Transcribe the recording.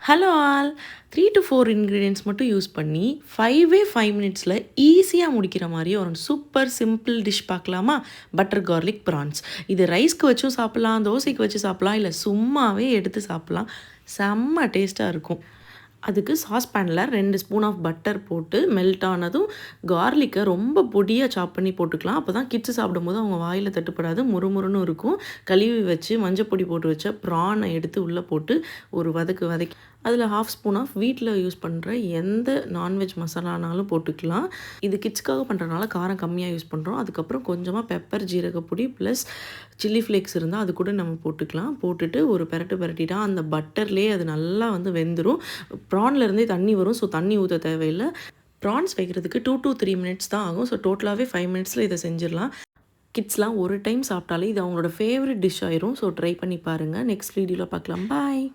Hello all 3 to 4 ingredients மட்டும் use பண்ணி 5 மினிட்ஸில் ஈஸியாக முடிக்கிற மாதிரி ஒரு சூப்பர் சிம்பிள் டிஷ் பார்க்கலாமா? Butter garlic prawns. இது ரைஸ்க்கு வச்சும் சாப்பிட்லாம், தோசைக்கு வச்சு சாப்பிட்லாம், இல்லை சும்மாவே எடுத்து சாப்பிட்லாம். செம்ம டேஸ்ட்டாக இருக்கும். அதுக்கு சாஸ்பேனில் 2 ஸ்பூன் ஆஃப் பட்டர் போட்டு மெல்ட் ஆனதும் கார்லிக்கை ரொம்ப பொடியாக சாப் பண்ணி போட்டுக்கலாம். அப்போ தான் கிட்ஸு சாப்பிடும்போது அவங்க வாயில் தட்டுப்படாது, முறுமுறுன்னு இருக்கும். கழுவி வச்சு மஞ்சப்பொடி போட்டு வச்ச ப்ரானை எடுத்து உள்ளே போட்டு ஒரு வதக்கி அதில் 1/2 ஸ்பூன் ஆஃப் வீட்டில் யூஸ் பண்ணுற எந்த நான்வெஜ் மசாலானாலும் போட்டுக்கலாம். இது கிட்ஸ்க்காக பண்ணுறதுனால காரம் கம்மியாக யூஸ் பண்ணுறோம். அதுக்கப்புறம் கொஞ்சமாக பெப்பர், ஜீரகப்பொடி ப்ளஸ் சில்லி ஃப்ளேக்ஸ் இருந்தால் அது கூட நம்ம போட்டுக்கலாம். போட்டுட்டு ஒரு பெரட்டிட்டா அந்த பட்டர்லேயே அது நல்லா வெந்துடும். ப்ரான்லேருந்தே தண்ணி வரும், ஸோ தண்ணி ஊற்ற தேவையில்லை. ப்ரான்ஸ் வைக்கிறதுக்கு 2 to 3 மினிட்ஸ் தான் ஆகும். ஸோ டோட்டலாகவே 5 மினிட்ஸில் இதை செஞ்சிடலாம். கிட்ஸ்லாம் ஒரு டைம் சாப்பிட்டாலே இது அவங்களோட ஃபேவரட் டிஷ் ஆயிரும். ஸோ ட்ரை பண்ணி பாருங்கள். நெக்ஸ்ட் வீடியோவில் பார்க்கலாம். பாய்.